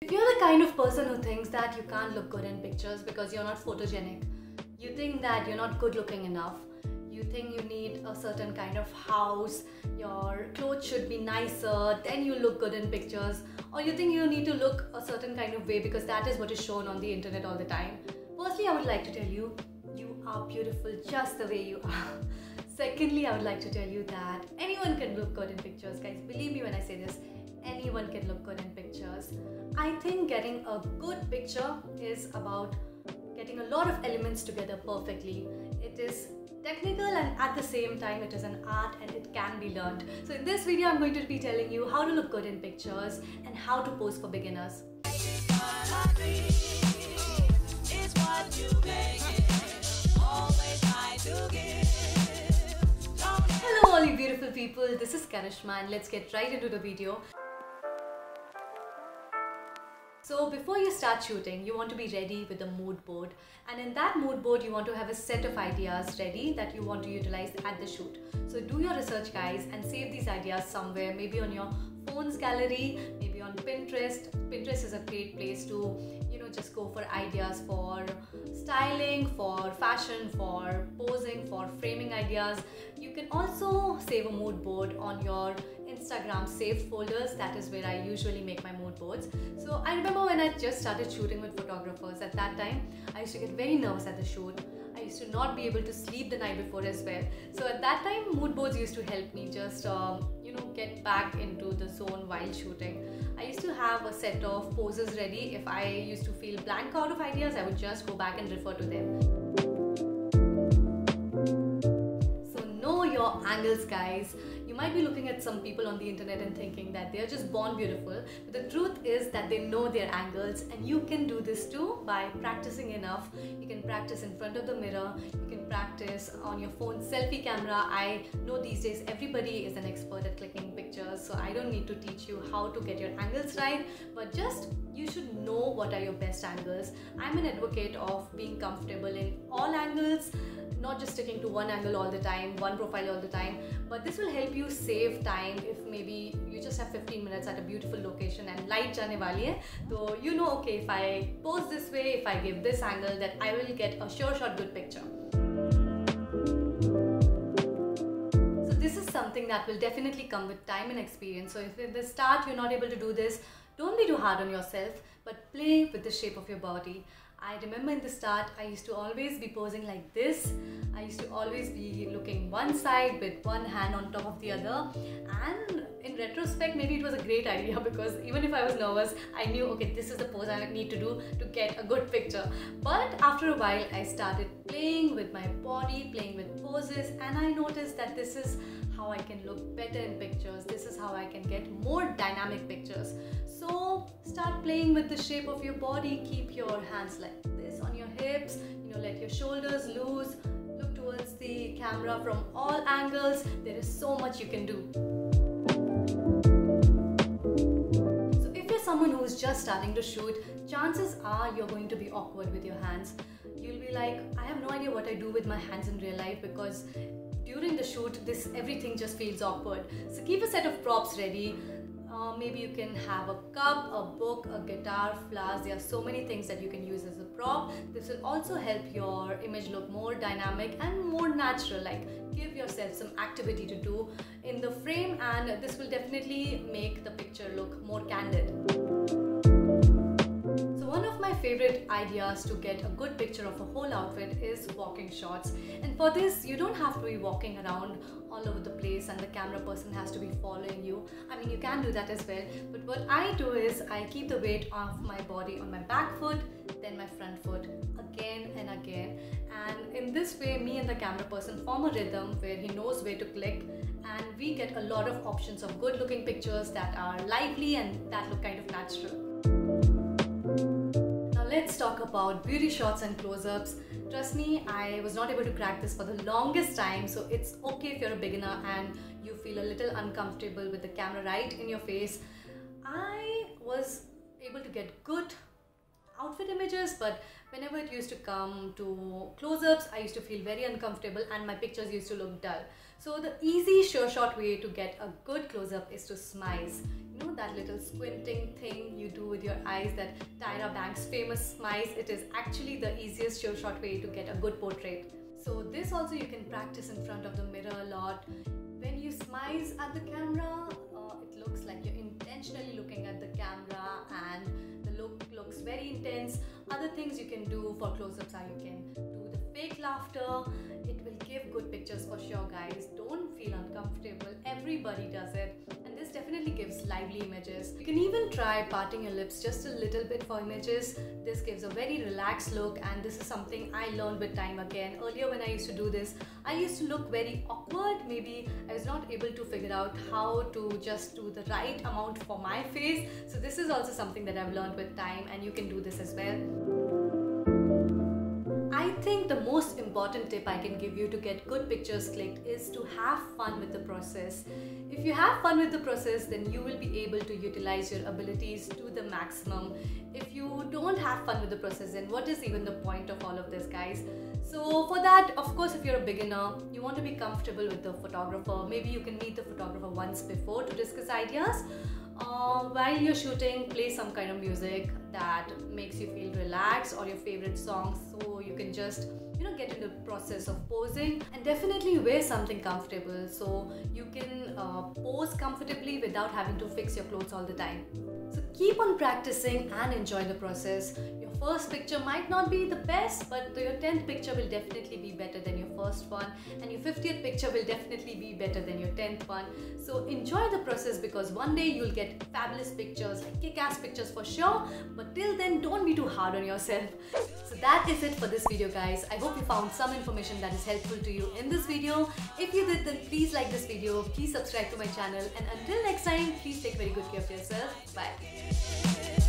If you're the kind of person who thinks that you can't look good in pictures because you're not photogenic, you think that you're not good looking enough, you think you need a certain kind of house, your clothes should be nicer, then you look good in pictures, or you think you need to look a certain kind of way because that is what is shown on the internet all the time. Firstly, I would like to tell you, you are beautiful just the way you are. Secondly, I would like to tell you that anyone can look good in pictures, guys. Believe me when I say this, anyone can look good in pictures. I think getting a good picture is about getting a lot of elements together perfectly. It is technical and at the same time it is an art and it can be learned. So in this video I'm going to be telling you how to look good in pictures and how to pose for beginners. Hello all you beautiful people, this is Karishma and let's get right into the video. So before you start shooting, you want to be ready with a mood board, and in that mood board you want to have a set of ideas ready that you want to utilize at the shoot. So do your research, guys, and save these ideas somewhere, maybe on your phone's gallery, maybe on Pinterest. Pinterest is a great place to, just go for ideas for styling, for fashion, for posing, for framing ideas. You can also save a mood board on your Instagram saved folders. That is where I usually make my mood boards. So I remember when I just started shooting with photographers, at that time I used to get very nervous at the shoot. I used to not be able to sleep the night before as well. So at that time mood boards used to help me just get back into the zone while shooting. I used to have a set of poses ready. If I used to feel blank out of ideas, I would just go back and refer to them. So know your angles, guys. You might be looking at some people on the internet and thinking that they are just born beautiful, but the truth is that they know their angles, and you can do this too by practicing enough. You can practice in front of the mirror, you can practice on your phone selfie camera. I know these days everybody is an expert at clicking pictures, so I don't need to teach you how to get your angles right, but just you should know what are your best angles. I'm an advocate of being comfortable in all angles, not just sticking to one angle all the time, one profile all the time, but this will help you save time. If maybe you just have 15 minutes at a beautiful location and light jaane wali hai, so you know, okay, if I pose this way, if I give this angle, that I will get a sure shot good picture. So this is something that will definitely come with time and experience. So if at the start you're not able to do this, don't be too hard on yourself, but play with the shape of your body. I remember in the start, I used to always be posing like this. I used to always be looking one side with one hand on top of the other. And in retrospect, maybe it was a great idea because even if I was nervous, I knew, okay, this is the pose I need to do to get a good picture. But after a while, I started playing with my body, playing with poses, and I noticed that this is how I can look better in pictures. This is how I can get more dynamic pictures. So start playing with the shape of your body. Keep your hands like this on your hips, let your shoulders loose, look towards the camera from all angles. There is so much you can do. So if you're someone who is just starting to shoot, chances are you're going to be awkward with your hands. You'll be like, I have no idea what I do with my hands in real life because during the shoot, everything just feels awkward. So keep a set of props ready. Maybe you can have a cup, a book, a guitar, flowers. There are so many things that you can use as a prop. This will also help your image look more dynamic and more natural. Like, give yourself some activity to do in the frame, and this will definitely make the picture look more candid. One of my favorite ideas to get a good picture of a whole outfit is walking shots. And for this, you don't have to be walking around all over the place and the camera person has to be following you. I mean, you can do that as well. But what I do is I keep the weight of my body on my back foot, then my front foot, again and again. And in this way, me and the camera person form a rhythm where he knows where to click, and we get a lot of options of good looking pictures that are lively and that look kind of natural. Let's talk about beauty shots and close-ups. Trust me, I was not able to crack this for the longest time, so it's okay if you're a beginner and you feel a little uncomfortable with the camera right in your face. I was able to get good outfit images, but whenever it used to come to close-ups, I used to feel very uncomfortable and my pictures used to look dull. So the easy sure shot way to get a good close-up is to smize. you know, that little squinting thing you do with your eyes, that Tyra Banks famous smiles. It is actually the easiest sure shot way to get a good portrait. So this also you can practice in front of the mirror a lot. When you smize at the camera, it looks like you're intentionally looking at the camera and the look looks very intense. Other things you can do for close-ups are you can do the fake laughter. It will give good pictures for sure, guys. Don't feel uncomfortable. Everybody does it. And this definitely gives lively images. You can even try parting your lips just a little bit for images. This gives a very relaxed look, and this is something I learned with time again. Earlier when I used to do this, I used to look very awkward. Maybe I was not able to figure out how to just do the right amount for my face. So this is also something that I've learned with time, and you can do this as well. I think the most important tip I can give you to get good pictures clicked is to have fun with the process. If you have fun with the process, then you will be able to utilize your abilities to the maximum. If you don't have fun with the process, then what is even the point of all of this, guys? So for that, of course, if you're a beginner, you want to be comfortable with the photographer. Maybe you can meet the photographer once before to discuss ideas. While you're shooting, play some kind of music that makes you feel relaxed, or your favorite songs, so you can just, you know, get in the process of posing. And definitely wear something comfortable so you can pose comfortably without having to fix your clothes all the time. So keep on practicing and enjoy the process. Your first picture might not be the best, but your 10th picture will definitely be better than your first one, and your 50th picture will definitely be better than your 10th one. So enjoy the process, because one day you'll get fabulous pictures, like kick-ass pictures for sure. But till then, don't be too hard on yourself. So that is it for this video, guys. I hope you found some information that is helpful to you in this video. If you did, then please like this video, please subscribe to my channel, and until next time, please take very good care of yourself. Bye.